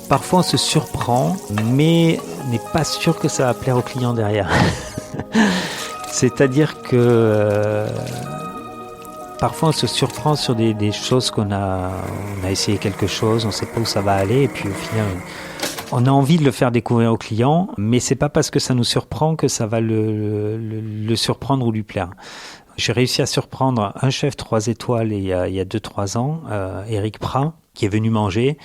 Parfois on se surprend, mais on n'est pas sûr que ça va plaire au client derrière. C'est-à-dire que parfois on se surprend sur des choses on a essayé quelque chose, on ne sait pas où ça va aller, et puis au final on a envie de le faire découvrir au client, mais c'est pas parce que ça nous surprend que ça va le surprendre ou lui plaire. J'ai réussi à surprendre un chef 3 étoiles il y a 2-3 ans, Éric Prat, qui est venu manger,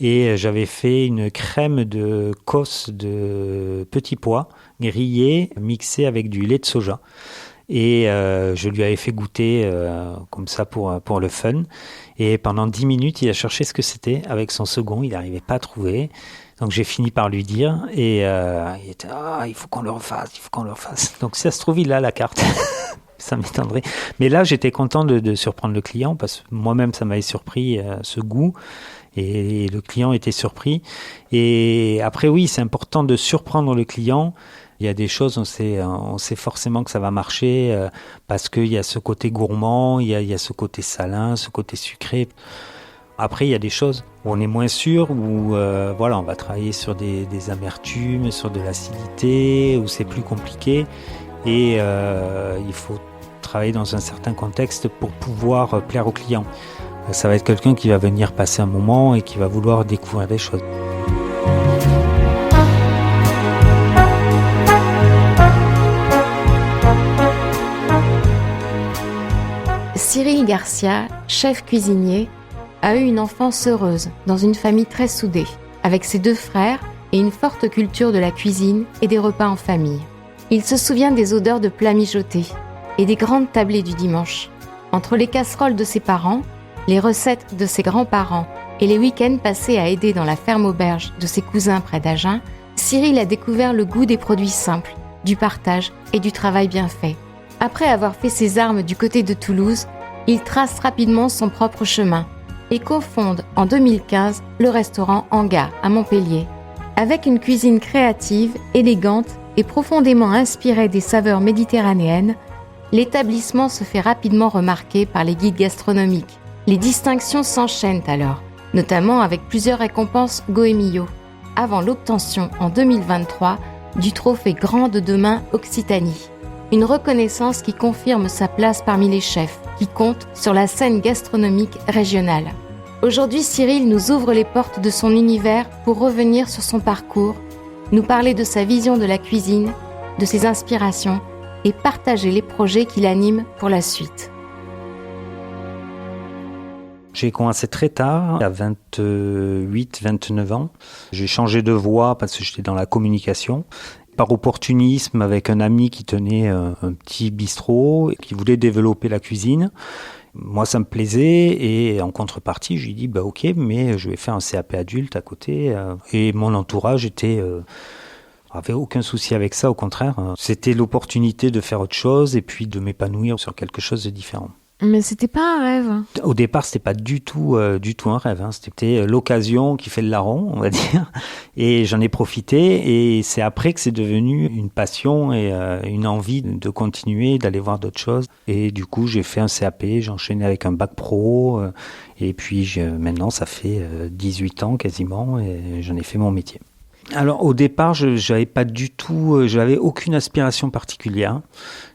et j'avais fait une crème de cosse de petits pois grillés mixée avec du lait de soja. Et je lui avais fait goûter comme ça pour le fun. Et pendant 10 minutes, il a cherché ce que c'était avec son second. Il n'arrivait pas à trouver. Donc j'ai fini par lui dire. Et il était il faut qu'on le refasse, il faut qu'on le refasse. Donc si ça se trouve, il a la carte. Ça m'étonnerait. Mais là, j'étais content de surprendre le client parce que moi-même, ça m'avait surpris ce goût. Et le client était surpris. Et après, oui, c'est important de surprendre le client. Il y a des choses, on sait forcément que ça va marcher parce qu'il y a ce côté gourmand, il y a ce côté salin, ce côté sucré. Après, il y a des choses où on est moins sûr, où on va travailler sur des amertumes, sur de l'acidité, où c'est plus compliqué. Et il faut travailler dans un certain contexte pour pouvoir plaire au client. Ça va être quelqu'un qui va venir passer un moment et qui va vouloir découvrir des choses. Cyril Garcia, chef cuisinier, a eu une enfance heureuse dans une famille très soudée, avec ses 2 frères et une forte culture de la cuisine et des repas en famille. Il se souvient des odeurs de plats mijotés et des grandes tablées du dimanche. Entre les casseroles de ses parents, les recettes de ses grands-parents et les week-ends passés à aider dans la ferme auberge de ses cousins près d'Agen, Cyril a découvert le goût des produits simples, du partage et du travail bien fait. Après avoir fait ses armes du côté de Toulouse, il trace rapidement son propre chemin et cofonde en 2015 le restaurant Anga à Montpellier. Avec une cuisine créative, élégante et profondément inspirée des saveurs méditerranéennes, l'établissement se fait rapidement remarquer par les guides gastronomiques. Les distinctions s'enchaînent alors, notamment avec plusieurs récompenses Goemio, avant l'obtention en 2023 du trophée Grande de Main Occitanie. Une reconnaissance qui confirme sa place parmi les chefs qui comptent sur la scène gastronomique régionale. Aujourd'hui, Cyril nous ouvre les portes de son univers pour revenir sur son parcours, nous parler de sa vision de la cuisine, de ses inspirations et partager les projets qui l'animent pour la suite. J'ai commencé très tard, à 28-29 ans. J'ai changé de voie parce que j'étais dans la communication. Par opportunisme, avec un ami qui tenait un petit bistrot et qui voulait développer la cuisine. Moi, ça me plaisait et en contrepartie, je lui ai dit ok, mais je vais faire un CAP adulte à côté. Et mon entourage avait aucun souci avec ça, au contraire. C'était l'opportunité de faire autre chose et puis de m'épanouir sur quelque chose de différent. Mais c'était pas un rêve. Au départ, c'était pas du tout un rêve. C'était l'occasion qui fait le larron, on va dire. Et j'en ai profité. Et c'est après que c'est devenu une passion et une envie de continuer, d'aller voir d'autres choses. Et du coup, j'ai fait un CAP, j'ai enchaîné avec un bac pro. Et puis maintenant, ça fait 18 ans quasiment et j'en ai fait mon métier. Alors au départ, j'avais aucune aspiration particulière.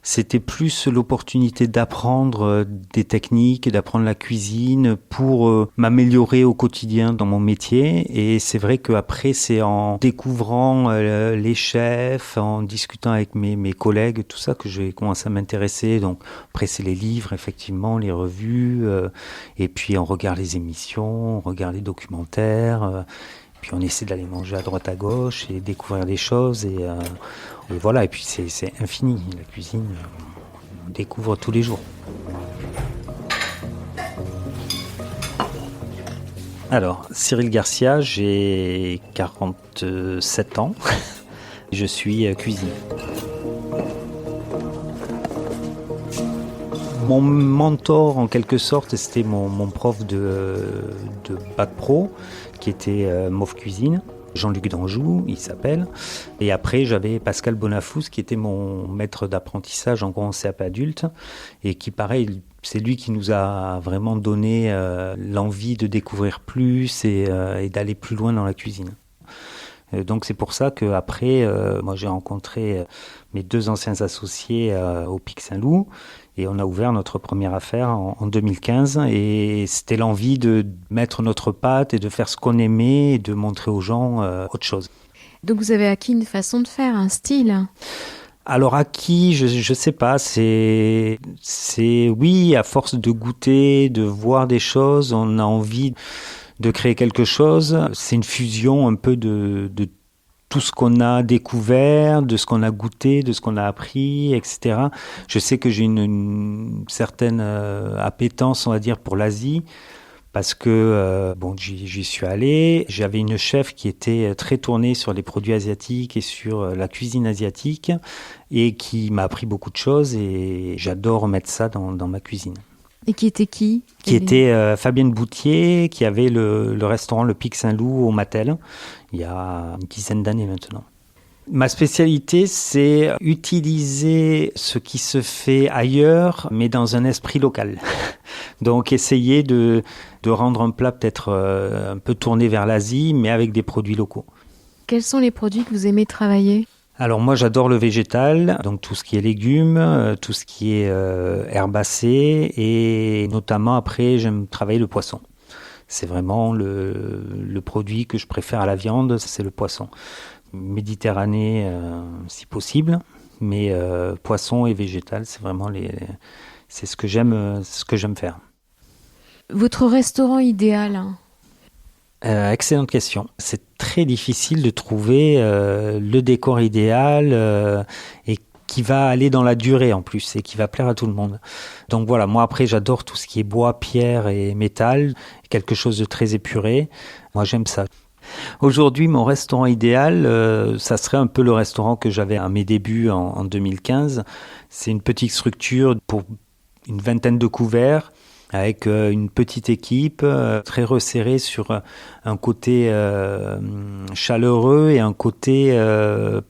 C'était plus l'opportunité d'apprendre des techniques, d'apprendre la cuisine pour m'améliorer au quotidien dans mon métier. Et c'est vrai qu'après, c'est en découvrant les chefs, en discutant avec mes collègues, tout ça, que j'ai commencé à m'intéresser. Donc après, c'est les livres, effectivement, les revues, et puis on regarde les émissions, on regarde les documentaires. Puis on essaie d'aller manger à droite à gauche et découvrir des choses et voilà, et puis c'est infini, la cuisine, on découvre tous les jours. Alors, Cyril Garcia, j'ai 47 ans, je suis cuisinier. Mon mentor, en quelque sorte, c'était mon prof de bac pro, qui était Mauve Cuisine. Jean-Luc Danjou, il s'appelle. Et après, j'avais Pascal Bonafous, qui était mon maître d'apprentissage en gros en CAP adulte, et qui, pareil, c'est lui qui nous a vraiment donné l'envie de découvrir plus et d'aller plus loin dans la cuisine. Donc c'est pour ça qu'après, moi j'ai rencontré mes 2 anciens associés au Pic Saint-Loup, et on a ouvert notre première affaire en 2015, et c'était l'envie de mettre notre patte et de faire ce qu'on aimait et de montrer aux gens autre chose. Donc vous avez acquis une façon de faire, un style. Alors acquis, je sais pas, c'est oui, à force de goûter, de voir des choses, on a envie de créer quelque chose. C'est une fusion un peu de tout ce qu'on a découvert, de ce qu'on a goûté, de ce qu'on a appris, etc. Je sais que j'ai une certaine appétence, on va dire, pour l'Asie, parce que j'y suis allé. J'avais une chef qui était très tournée sur les produits asiatiques et sur la cuisine asiatique, et qui m'a appris beaucoup de choses, et j'adore mettre ça dans ma cuisine. Et qui était qui ? Qui était Fabienne Boutier, qui avait le restaurant Le Pic Saint-Loup au Mattel, il y a une dizaine d'années maintenant. Ma spécialité, c'est utiliser ce qui se fait ailleurs, mais dans un esprit local. Donc essayer de rendre un plat peut-être un peu tourné vers l'Asie, mais avec des produits locaux. Quels sont les produits que vous aimez travailler ? Alors moi j'adore le végétal, donc tout ce qui est légumes, tout ce qui est herbacées, et notamment après j'aime travailler le poisson. C'est vraiment le produit que je préfère à la viande, c'est le poisson. Méditerranée si possible, mais poisson et végétal, c'est vraiment c'est ce que j'aime faire. Votre restaurant idéal ? Excellente question. C'est très difficile de trouver le décor idéal et qui va aller dans la durée en plus et qui va plaire à tout le monde. Donc voilà, moi après j'adore tout ce qui est bois, pierre et métal, quelque chose de très épuré. Moi j'aime ça. Aujourd'hui, mon restaurant idéal, ça serait un peu le restaurant que j'avais à mes débuts en 2015. C'est une petite structure pour une vingtaine de couverts, avec une petite équipe très resserrée sur un côté chaleureux et un côté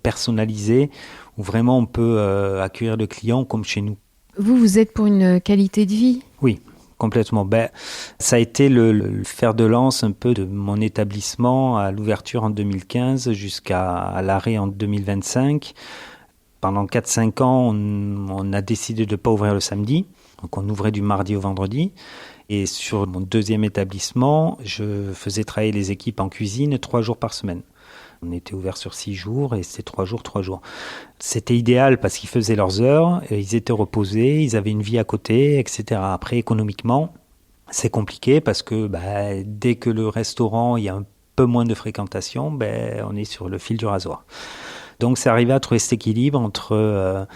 personnalisé, où vraiment on peut accueillir le client comme chez nous. Vous êtes pour une qualité de vie ? Oui, complètement. Ça a été le fer de lance un peu de mon établissement à l'ouverture en 2015 jusqu'à l'arrêt en 2025. Pendant 4-5 ans, on a décidé de ne pas ouvrir le samedi. Donc on ouvrait du mardi au vendredi. Et sur mon deuxième établissement, je faisais travailler les équipes en cuisine 3 jours par semaine. On était ouvert sur 6 jours et c'était 3 jours, 3 jours. C'était idéal parce qu'ils faisaient leurs heures, ils étaient reposés, ils avaient une vie à côté, etc. Après, économiquement, c'est compliqué parce que dès que le restaurant, il y a un peu moins de fréquentation, on est sur le fil du rasoir. Donc c'est arrivé à trouver cet équilibre entre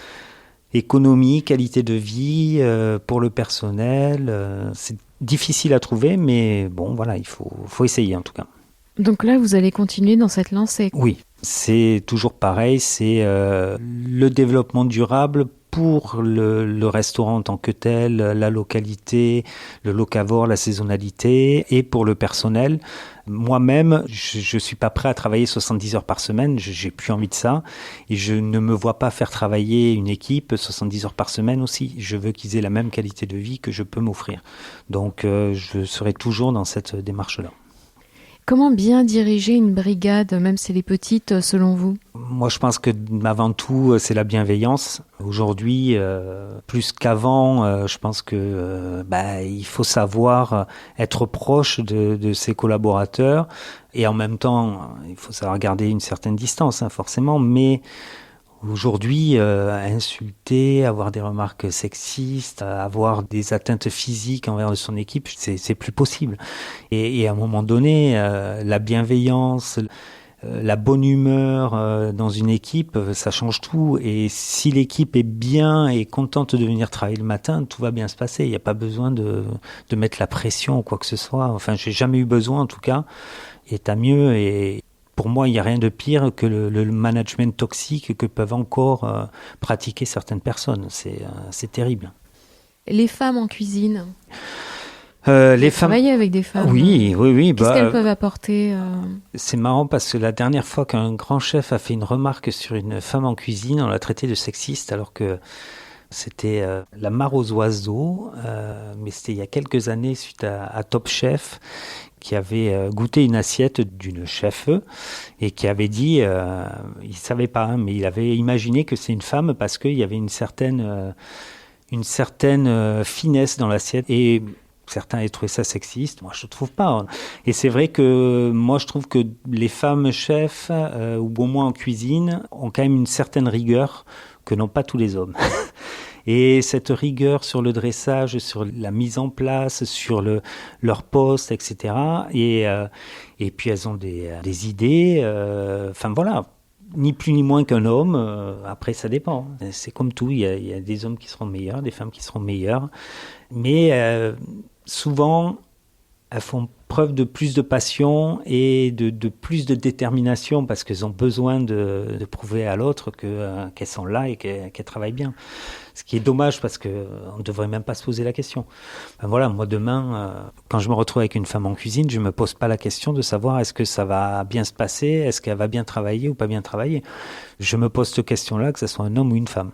économie, qualité de vie pour le personnel. C'est difficile à trouver, mais bon, voilà, il faut essayer en tout cas. Donc là, vous allez continuer dans cette lancée ? Oui, c'est toujours pareil, c'est le développement durable pour le restaurant en tant que tel, la localité, le locavore, la saisonnalité, et pour le personnel. Moi-même, je suis pas prêt à travailler 70 heures par semaine, j'ai plus envie de ça, et je ne me vois pas faire travailler une équipe 70 heures par semaine aussi. Je veux qu'ils aient la même qualité de vie que je peux m'offrir. Donc je serai toujours dans cette démarche-là. Comment bien diriger une brigade, même si elle est petite, selon vous ? Moi, je pense que avant tout, c'est la bienveillance. Aujourd'hui, plus qu'avant, je pense que il faut savoir être proche de ses collaborateurs, et en même temps, il faut savoir garder une certaine distance, forcément, mais aujourd'hui, insulter, avoir des remarques sexistes, avoir des atteintes physiques envers son équipe, c'est plus possible. Et à un moment donné, la bienveillance, la bonne humeur dans une équipe, ça change tout. Et si l'équipe est bien et contente de venir travailler le matin, tout va bien se passer. Il n'y a pas besoin de mettre la pression ou quoi que ce soit. Enfin, j'ai jamais eu besoin en tout cas. Et tant mieux. Et pour moi, il n'y a rien de pire que le management toxique que peuvent encore pratiquer certaines personnes. C'est terrible. Les femmes en cuisine ? Les femmes. Travailler avec des femmes. Oui. Qu'est-ce qu'elles peuvent apporter C'est marrant parce que la dernière fois qu'un grand chef a fait une remarque sur une femme en cuisine, on l'a traité de sexiste alors que c'était la mare aux oiseaux, mais c'était il y a quelques années suite à Top Chef qui avait goûté une assiette d'une chef et qui avait dit, il savait pas, hein, mais il avait imaginé que c'est une femme parce qu'il y avait une certaine finesse dans l'assiette et certains avaient trouvé ça sexiste. Moi, je ne trouve pas. Et c'est vrai que moi, je trouve que les femmes chefs, ou au moins en cuisine, ont quand même une certaine rigueur que n'ont pas tous les hommes. Et cette rigueur sur le dressage, sur la mise en place, sur leur poste, etc. Et puis elles ont des idées. Enfin voilà, ni plus ni moins qu'un homme. Après, ça dépend. C'est comme tout. Il y a des hommes qui seront meilleurs, des femmes qui seront meilleures. Mais souvent, elles font preuve de plus de passion et de plus de détermination parce qu'elles ont besoin de prouver à l'autre qu'elles sont là et qu'elles travaillent bien. Ce qui est dommage parce qu'on ne devrait même pas se poser la question. Ben voilà, moi demain, quand je me retrouve avec une femme en cuisine, je ne me pose pas la question de savoir est-ce que ça va bien se passer, est-ce qu'elle va bien travailler ou pas bien travailler. Je me pose cette question-là, que ce soit un homme ou une femme.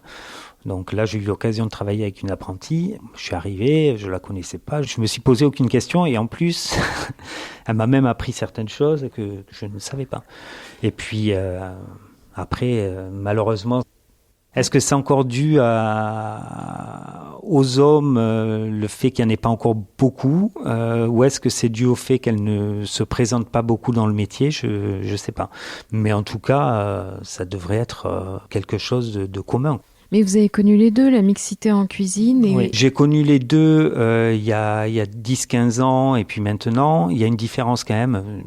Donc là, j'ai eu l'occasion de travailler avec une apprentie. Je suis arrivé, je la connaissais pas, je me suis posé aucune question et en plus, elle m'a même appris certaines choses que je ne savais pas. Et puis après, malheureusement, est-ce que c'est encore dû aux hommes le fait qu'il n'y en ait pas encore beaucoup, ou est-ce que c'est dû au fait qu'elles ne se présentent pas beaucoup dans le métier? Je ne sais pas. Mais en tout cas, ça devrait être quelque chose de commun. Mais vous avez connu les deux, la mixité en cuisine et... Oui, j'ai connu les deux il y a 10-15 ans et puis maintenant, il y a une différence quand même.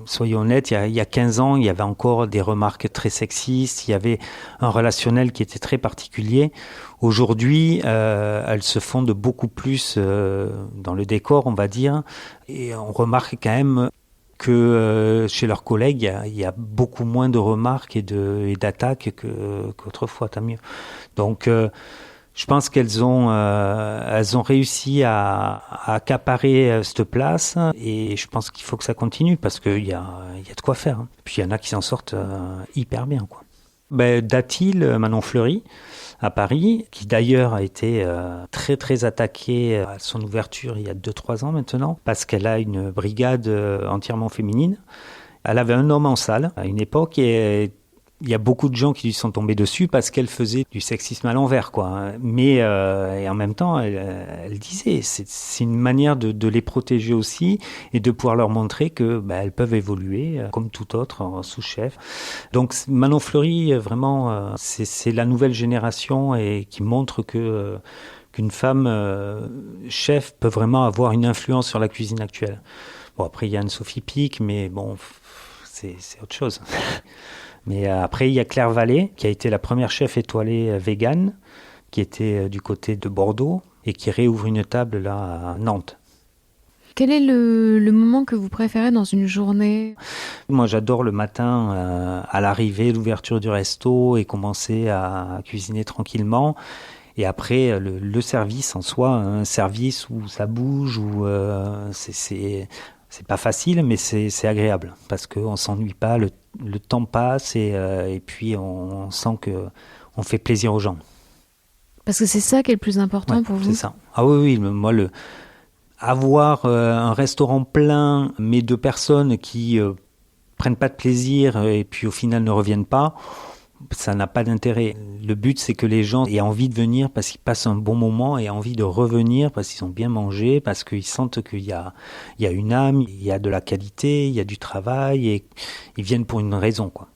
Soyons honnêtes, il y a 15 ans, il y avait encore des remarques très sexistes, il y avait un relationnel qui était très particulier. Aujourd'hui, elles se font de beaucoup plus dans le décor, on va dire, et on remarque quand même que chez leurs collègues, il y a beaucoup moins de remarques et d'attaques qu'autrefois, tant mieux. Donc, je pense qu'elles ont réussi à accaparer cette place et je pense qu'il faut que ça continue parce qu'il y a de quoi faire. Hein. Puis il y en a qui s'en sortent hyper bien, quoi. Datil, Manon Fleury, à Paris, qui d'ailleurs a été très très attaquée à son ouverture il y a 2-3 ans maintenant, parce qu'elle a une brigade entièrement féminine. Elle avait un homme en salle à une époque et il y a beaucoup de gens qui lui sont tombés dessus parce qu'elle faisait du sexisme à l'envers, quoi. Mais et en même temps, elle disait, c'est une manière de les protéger aussi et de pouvoir leur montrer que elles peuvent évoluer comme tout autre en sous-chef. Donc Manon Fleury, vraiment, c'est la nouvelle génération et qui montre qu'une femme chef peut vraiment avoir une influence sur la cuisine actuelle. Bon, après il y a Anne-Sophie Pic, mais bon, c'est autre chose. Mais après, il y a Claire Vallée, qui a été la première chef étoilée végane, qui était du côté de Bordeaux, et qui réouvre une table là à Nantes. Quel est le moment que vous préférez dans une journée ? Moi, j'adore le matin, à l'arrivée, l'ouverture du resto, et commencer à cuisiner tranquillement. Et après, le service en soi, un service où ça bouge, où c'est pas facile, mais c'est agréable, parce qu'on s'ennuie pas, le temps passe et puis on sent qu'on fait plaisir aux gens. Parce que c'est ça qui est le plus important pour vous. C'est ça. Ah oui, moi, avoir un restaurant plein, mais de personnes qui prennent pas de plaisir et puis au final ne reviennent pas, ça n'a pas d'intérêt. Le but, c'est que les gens aient envie de venir parce qu'ils passent un bon moment et aient envie de revenir parce qu'ils ont bien mangé, parce qu'ils sentent qu'il y a une âme, il y a de la qualité, il y a du travail et ils viennent pour une raison, quoi.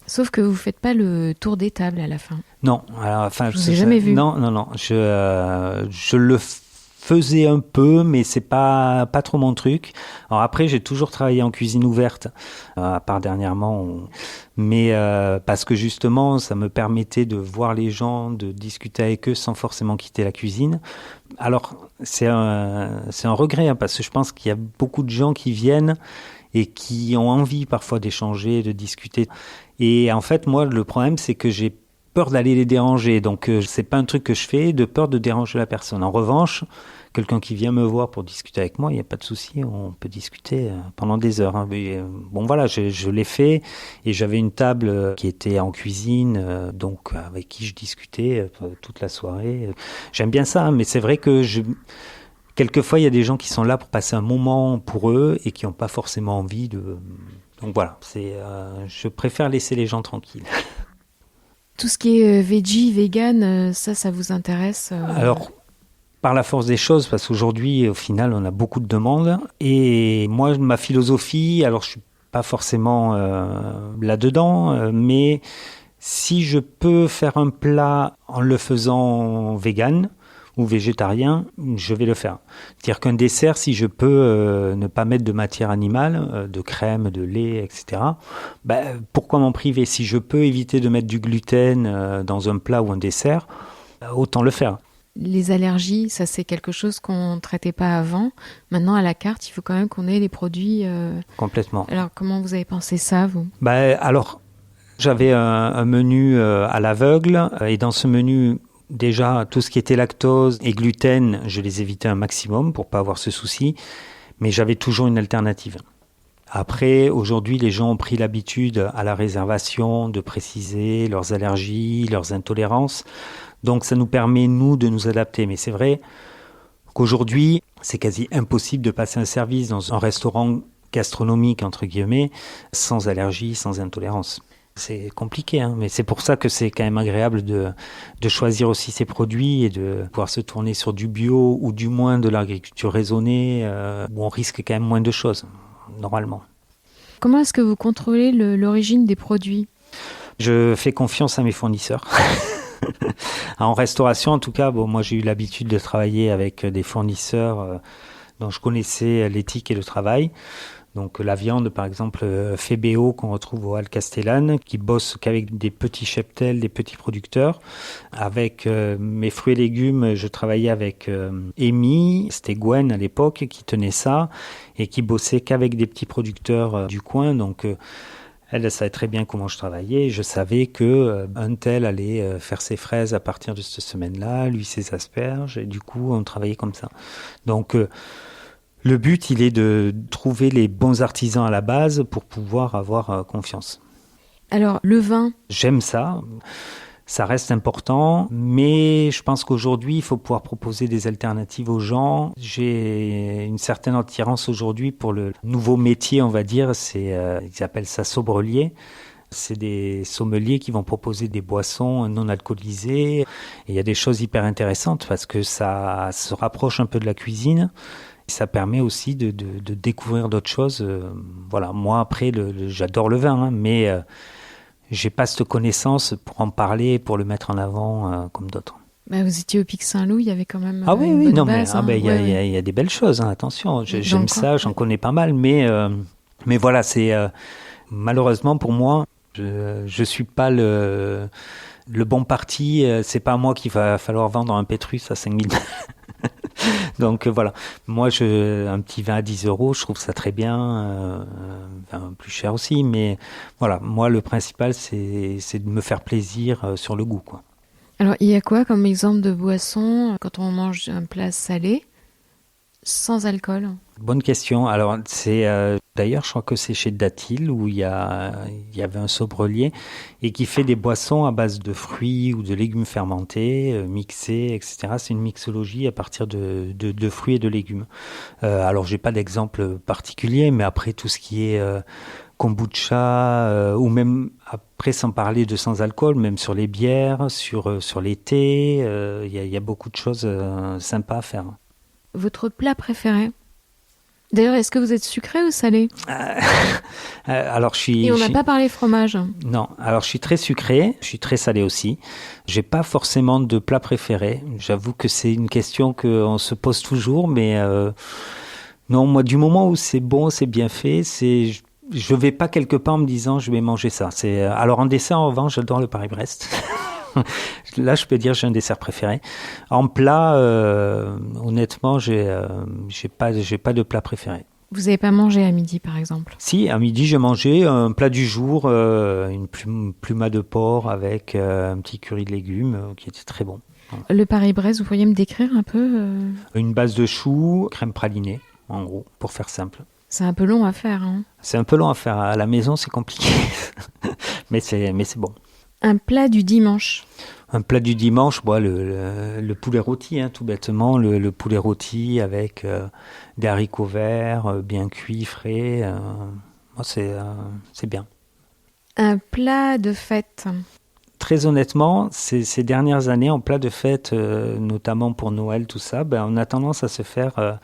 Sauf que vous faites pas le tour des tables à la fin. Non, à la fin, je vous ai jamais vu. Non. Je le faisais un peu, mais c'est pas trop mon truc. Alors après, j'ai toujours travaillé en cuisine ouverte, à part dernièrement. Mais parce que justement, ça me permettait de voir les gens, de discuter avec eux sans forcément quitter la cuisine. Alors, c'est un regret, hein, parce que je pense qu'il y a beaucoup de gens qui viennent et qui ont envie parfois d'échanger, de discuter. Et en fait, moi, le problème, c'est que j'ai peur d'aller les déranger. Donc, c'est pas un truc que je fais de peur de déranger la personne. En revanche, quelqu'un qui vient me voir pour discuter avec moi, il n'y a pas de souci, on peut discuter pendant des heures. Hein. Mais, bon, voilà, je l'ai fait et j'avais une table qui était en cuisine, donc avec qui je discutais toute la soirée. J'aime bien ça, mais c'est vrai que quelquefois, il y a des gens qui sont là pour passer un moment pour eux et qui n'ont pas forcément envie de... Donc voilà, je préfère laisser les gens tranquilles. Tout ce qui est veggie, vegan, ça vous intéresse Alors, par la force des choses, parce qu'aujourd'hui, au final, on a beaucoup de demandes. Et moi, ma philosophie, alors je ne suis pas forcément là-dedans, mais si je peux faire un plat en le faisant vegan ou végétarien, je vais le faire. C'est-à-dire qu'un dessert, si je peux ne pas mettre de matière animale, de crème, de lait, etc., pourquoi m'en priver? Si je peux éviter de mettre du gluten dans un plat ou un dessert, autant le faire. Les allergies, ça c'est quelque chose qu'on ne traitait pas avant. Maintenant, à la carte, il faut quand même qu'on ait les produits... Complètement. Alors, comment vous avez pensé ça, vous? Alors, j'avais un menu à l'aveugle, et dans ce menu... Déjà, tout ce qui était lactose et gluten, je les évitais un maximum pour pas avoir ce souci, mais j'avais toujours une alternative. Après, aujourd'hui, les gens ont pris l'habitude à la réservation de préciser leurs allergies, leurs intolérances, donc ça nous permet, nous, de nous adapter. Mais c'est vrai qu'aujourd'hui, c'est quasi impossible de passer un service dans un restaurant gastronomique, entre guillemets, sans allergie, sans intolérance. C'est compliqué, hein, mais c'est pour ça que c'est quand même agréable de choisir aussi ses produits et de pouvoir se tourner sur du bio ou du moins de l'agriculture raisonnée, où on risque quand même moins de choses, normalement. Comment est-ce que vous contrôlez l'origine des produits? Je fais confiance à mes fournisseurs. En restauration, en tout cas, moi j'ai eu l'habitude de travailler avec des fournisseurs dont je connaissais l'éthique et le travail. Donc la viande, par exemple, Febeo, qu'on retrouve au Hall Castellane, qui bosse qu'avec des petits cheptels, des petits producteurs. Avec mes fruits et légumes, je travaillais avec Amy, c'était Gwen à l'époque, qui tenait ça, et qui bossait qu'avec des petits producteurs du coin. Donc elle savait très bien comment je travaillais. Je savais que un tel allait faire ses fraises à partir de cette semaine-là, lui ses asperges, et du coup on travaillait comme ça. Donc le but, il est de trouver les bons artisans à la base pour pouvoir avoir confiance. Alors, le vin? J'aime ça. Ça reste important, mais je pense qu'aujourd'hui, il faut pouvoir proposer des alternatives aux gens. J'ai une certaine attirance aujourd'hui pour le nouveau métier, on va dire. Ils appellent ça sommelier. C'est des sommeliers qui vont proposer des boissons non alcoolisées. Et il y a des choses hyper intéressantes parce que ça se rapproche un peu de la cuisine. Ça permet aussi de découvrir d'autres choses. Voilà, moi après, j'adore le vin, hein, mais j'ai pas cette connaissance pour en parler, pour le mettre en avant comme d'autres. Vous étiez au Pic Saint-Loup, il y avait quand même oui, une bonne non, base. Il y a des belles choses, hein, attention. J'aime ça, j'en connais pas mal, mais voilà, c'est malheureusement pour moi, je suis pas le bon parti. C'est pas à moi qu'il va falloir vendre un Pétrus à 5000 balles. Donc voilà, moi un petit vin à 10 €, je trouve ça très bien, plus cher aussi, mais voilà, moi le principal c'est de me faire plaisir sur le goût, quoi. Alors il y a quoi comme exemple de boisson quand on mange un plat salé sans alcool? Bonne question. Alors d'ailleurs je crois que c'est chez Datil où il y avait un sommelier et qui fait des boissons à base de fruits ou de légumes fermentés, mixés, etc. C'est une mixologie à partir de fruits et de légumes. Alors j'ai pas d'exemple particulier, mais après tout ce qui est kombucha, ou même après sans parler de sans alcool, même sur les bières, sur les thés, il y a beaucoup de choses sympas à faire. Votre plat préféré? D'ailleurs, est-ce que vous êtes sucré ou salé? Alors, Et on n'a pas parlé fromage. Non, alors je suis très sucré, je suis très salé aussi. J'ai pas forcément de plat préféré. J'avoue que c'est une question qu'on se pose toujours, mais non, moi, du moment où c'est bon, c'est bien fait, je vais pas quelque part en me disant je vais manger ça. Alors en dessert, en revanche, j'adore le Paris-Brest. Là, je peux dire que j'ai un dessert préféré. En plat, honnêtement, j'ai pas de plat préféré. Vous n'avez pas mangé à midi, par exemple? Si, à midi, j'ai mangé un plat du jour, une pluma de porc avec un petit curry de légumes qui était très bon. Voilà. Le Paris-Brest, vous pourriez me décrire un peu Une base de choux, crème pralinée, en gros, pour faire simple. C'est un peu long à faire, hein. C'est un peu long à faire. À la maison, c'est compliqué. mais c'est bon. Un plat du dimanche. Un plat du dimanche, le poulet rôti, hein, tout bêtement. Le poulet rôti avec des haricots verts, bien cuits, frais. Moi, c'est bien. Un plat de fête. Très honnêtement, ces dernières années, en plat de fête, notamment pour Noël, tout ça, on a tendance à se faire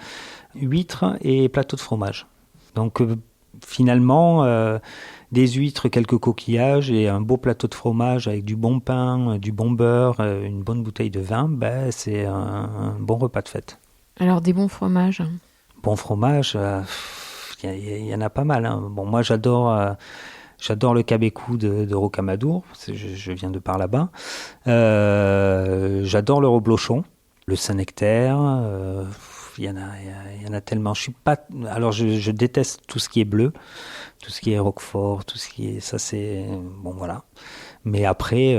huîtres et plateau de fromage. Donc finalement, des huîtres, quelques coquillages et un beau plateau de fromage avec du bon pain, du bon beurre, une bonne bouteille de vin, c'est un bon repas de fête. Alors des bons fromages. Bon fromage, il y en a pas mal. Hein. Bon, moi j'adore le cabecou de Rocamadour, je viens de par là-bas. J'adore le reblochon, le Saint-Nectaire. Il y en a tellement. Je déteste tout ce qui est bleu, tout ce qui est Roquefort, tout ce qui est ça, c'est bon, voilà. Mais après,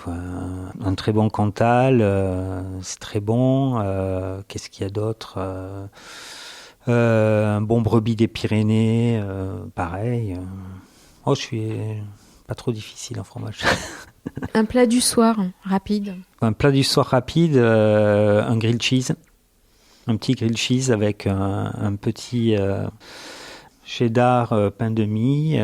un très bon Cantal, c'est très bon. Qu'est-ce qu'il y a d'autre? Un bon brebis des Pyrénées, pareil. Je suis pas trop difficile en fromage. Un plat du soir, rapide. Un plat du soir rapide, un grilled cheese. Un petit grilled cheese avec un petit cheddar pain de mie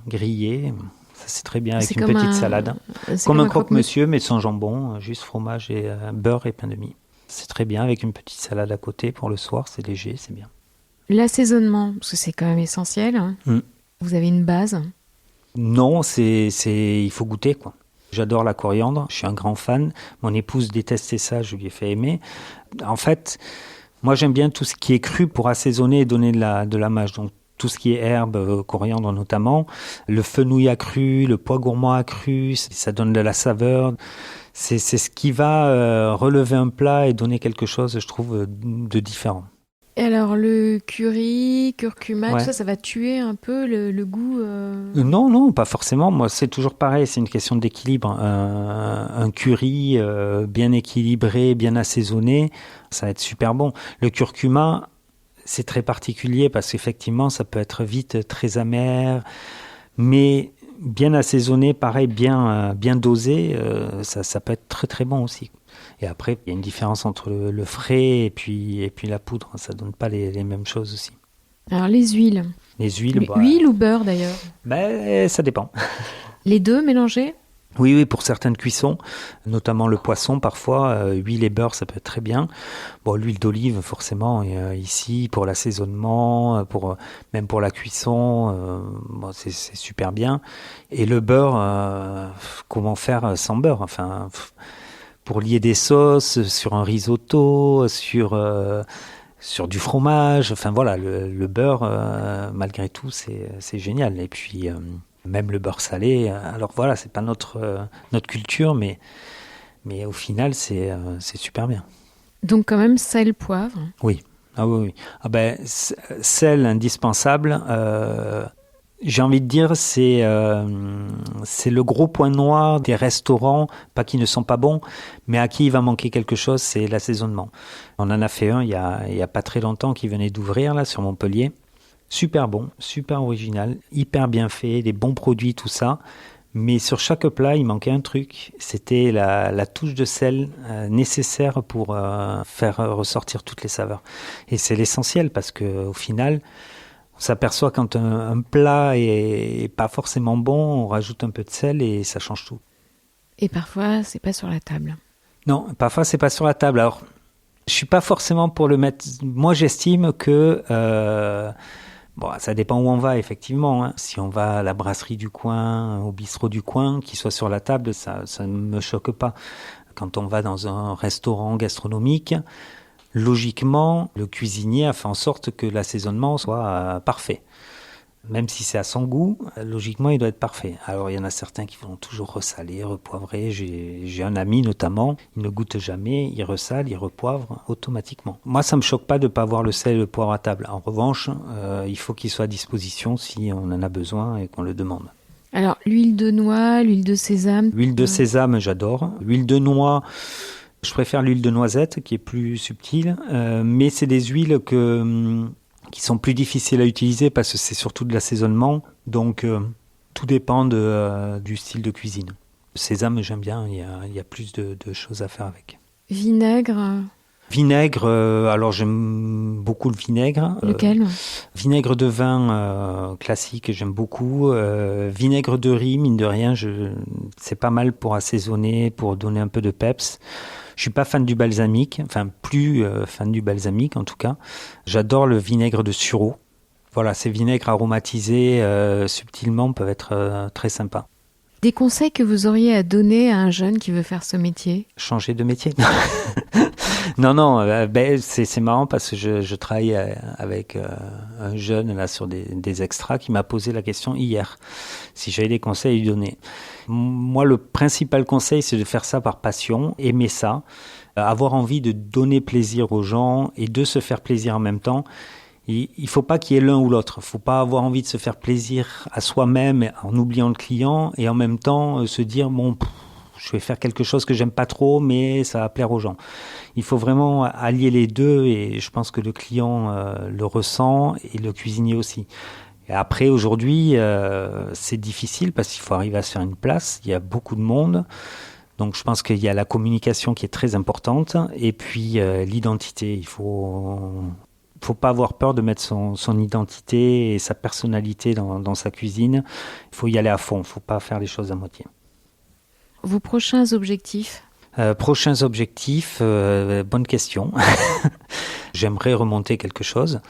grillé. Ça, c'est très bien avec une petite salade. Comme un croque-monsieur, mais sans jambon, juste fromage et beurre et pain de mie. C'est très bien avec une petite salade à côté pour le soir, c'est léger, c'est bien. L'assaisonnement, parce que c'est quand même essentiel. Vous avez une base? Non, il faut goûter, quoi. J'adore la coriandre, je suis un grand fan. Mon épouse détestait ça, je lui ai fait aimer. En fait, moi j'aime bien tout ce qui est cru pour assaisonner et donner de la mâche. Donc tout ce qui est herbe, coriandre notamment, le fenouil accru, le pois gourmand accru, ça donne de la saveur. C'est ce qui va relever un plat et donner quelque chose, je trouve, de différent. Et alors le curry, curcuma, Ouais. tout ça, ça va tuer un peu le goût Non, pas forcément. Moi, c'est toujours pareil. C'est une question d'équilibre. Un curry bien équilibré, bien assaisonné, ça va être super bon. Le curcuma, c'est très particulier parce qu'effectivement, ça peut être vite très amer, mais bien assaisonné, pareil, bien dosé, ça peut être très très bon aussi. Et après, il y a une différence entre le frais et puis la poudre. Ça donne pas les mêmes choses aussi. Alors les huiles. Les huiles, Mais huile ou beurre d'ailleurs? ça dépend. Les deux mélangés? Oui, pour certaines cuissons, notamment le poisson, parfois, huile et beurre, ça peut être très bien. Bon, l'huile d'olive, forcément, ici, pour l'assaisonnement, même pour la cuisson, c'est super bien. Et le beurre, comment faire sans beurre? Enfin, pour lier des sauces sur un risotto, sur du fromage, enfin voilà, le beurre, malgré tout, c'est génial. Et puis même le beurre salé, alors voilà, c'est pas notre culture, mais au final, c'est super bien. Donc quand même sel, poivre. Oui. Ah oui. Ah ben, sel indispensable. J'ai envie de dire, c'est le gros point noir des restaurants, pas qui ne sont pas bons, mais à qui il va manquer quelque chose, c'est l'assaisonnement. On en a fait un il y a pas très longtemps qui venait d'ouvrir là sur Montpellier. Super bon, super original, hyper bien fait, des bons produits, tout ça. Mais sur chaque plat, il manquait un truc. C'était la touche de sel nécessaire pour faire ressortir toutes les saveurs. Et c'est l'essentiel parce qu'au final, on s'aperçoit quand un plat est pas forcément bon, on rajoute un peu de sel et ça change tout. Et parfois, c'est pas sur la table. Non, parfois c'est pas sur la table. Alors, je suis pas forcément pour le mettre. Moi, j'estime que ça dépend où on va effectivement. Hein. Si on va à la brasserie du coin, au bistrot du coin, qu'il soit sur la table, ça ne me choque pas. Quand on va dans un restaurant gastronomique, logiquement, le cuisinier a fait en sorte que l'assaisonnement soit parfait. Même si c'est à son goût, logiquement, il doit être parfait. Alors, il y en a certains qui vont toujours ressaler, repoivrer. J'ai un ami notamment, il ne goûte jamais, il ressale, il repoivre automatiquement. Moi, ça me choque pas de ne pas avoir le sel et le poivre à table. En revanche, il faut qu'il soit à disposition si on en a besoin et qu'on le demande. Alors, l'huile de noix, l'huile de sésame. L'huile de sésame, j'adore. L'huile de noix, je préfère l'huile de noisette qui est plus subtile. Mais c'est des huiles qui sont plus difficiles à utiliser parce que c'est surtout de l'assaisonnement. Donc, tout dépend du style de cuisine. Le sésame, j'aime bien. Il y a plus de choses à faire avec. Vinaigre. Vinaigre, alors j'aime beaucoup le vinaigre. Lequel ? Vinaigre de vin classique, j'aime beaucoup. Vinaigre de riz, mine de rien, c'est pas mal pour assaisonner, pour donner un peu de peps. Je suis pas fan du balsamique, enfin plus fan du balsamique en tout cas. J'adore le vinaigre de sureau. Voilà, ces vinaigres aromatisés subtilement peuvent être très sympas. Des conseils que vous auriez à donner à un jeune qui veut faire ce métier ? Changer de métier. Non, c'est marrant parce que je travaille avec un jeune là sur des extras qui m'a posé la question hier, si j'avais des conseils à lui donner. Moi, le principal conseil, c'est de faire ça par passion, aimer ça, avoir envie de donner plaisir aux gens et de se faire plaisir en même temps. Il ne faut pas qu'il y ait l'un ou l'autre. Il ne faut pas avoir envie de se faire plaisir à soi-même en oubliant le client et en même temps se dire je vais faire quelque chose que j'aime pas trop, mais ça va plaire aux gens. Il faut vraiment allier les deux et je pense que le client le ressent et le cuisinier aussi. Et après, aujourd'hui, c'est difficile parce qu'il faut arriver à se faire une place. Il y a beaucoup de monde. Donc, je pense qu'il y a la communication qui est très importante et puis l'identité. Il faut pas avoir peur de mettre son identité et sa personnalité dans sa cuisine. Il faut y aller à fond. Il ne faut pas faire les choses à moitié. Vos prochains objectifs ? Prochains objectifs, bonne question. J'aimerais remonter quelque chose.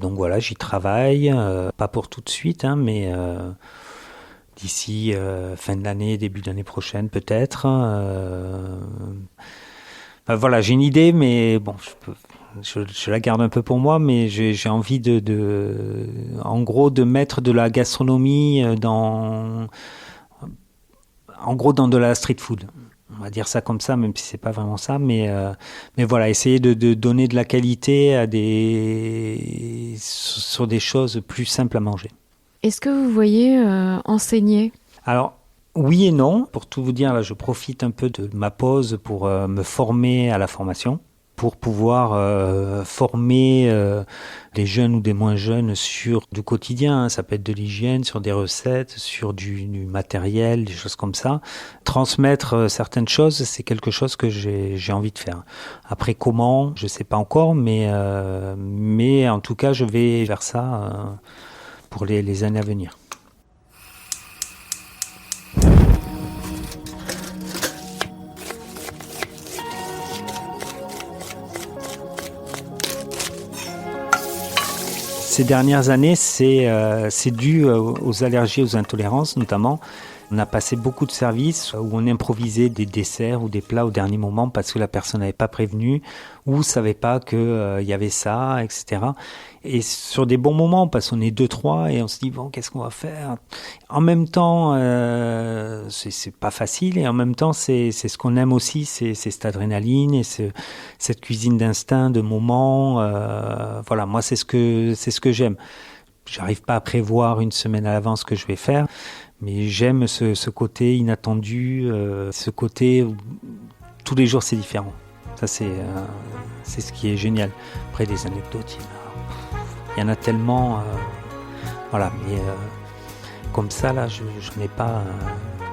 Donc voilà, j'y travaille. Pas pour tout de suite, mais d'ici fin de l'année, début d'année prochaine peut-être. Voilà, j'ai une idée, mais bon, je la garde un peu pour moi, mais j'ai envie en gros, de mettre de la gastronomie dans de la street food. On va dire ça comme ça, même si c'est pas vraiment ça, mais voilà, essayer de donner de la qualité sur des choses plus simples à manger. Est-ce que vous voyez enseigner ? Alors, oui et non. Pour tout vous dire, là, je profite un peu de ma pause pour me former à la formation, pour pouvoir former des jeunes ou des moins jeunes sur du quotidien. Ça peut être de l'hygiène, sur des recettes, sur du matériel, des choses comme ça. Transmettre certaines choses, c'est quelque chose que j'ai envie de faire. Après, comment, je ne sais pas encore, mais en tout cas, je vais vers ça pour les années à venir. Ces dernières années, c'est dû aux allergies, aux intolérances notamment. On a passé beaucoup de services où on improvisait des desserts ou des plats au dernier moment parce que la personne n'avait pas prévenu ou ne savait pas qu'il y avait ça, etc. Et sur des bons moments, parce qu'on est 2-3 et on se dit, bon, qu'est-ce qu'on va faire ? En même temps, c'est pas facile et en même temps, c'est ce qu'on aime aussi, c'est cette adrénaline et cette cuisine d'instinct, de moment. Voilà, moi, c'est ce que j'aime. J'arrive pas à prévoir une semaine à l'avance ce que je vais faire. Mais j'aime ce côté inattendu, ce côté où tous les jours c'est différent. Ça c'est ce qui est génial. Après des anecdotes, il y en a tellement. Voilà, mais comme ça là, je n'ai pas.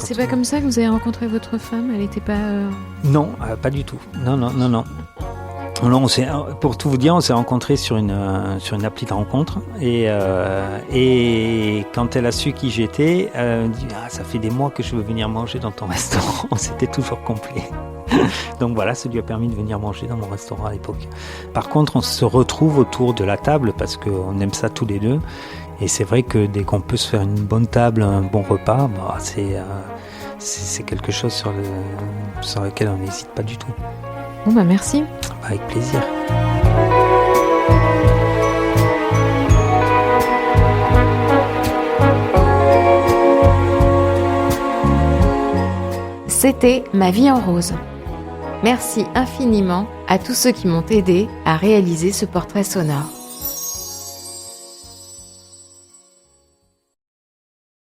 C'est pas comme ça que vous avez rencontré votre femme ? Elle n'était pas. Non, pas du tout. Non. Non, pour tout vous dire, on s'est rencontrés sur une appli de rencontre et quand elle a su qui j'étais, elle me dit ça fait des mois que je veux venir manger dans ton restaurant, c'était toujours complet. Donc voilà, ça lui a permis de venir manger dans mon restaurant à l'époque. Par contre, on se retrouve autour de la table parce qu'on aime ça tous les deux et c'est vrai que dès qu'on peut se faire une bonne table, un bon repas, c'est quelque chose sur lequel on n'hésite pas du tout. Bon merci. Avec plaisir. C'était Ma vie en rose. Merci infiniment à tous ceux qui m'ont aidé à réaliser ce portrait sonore.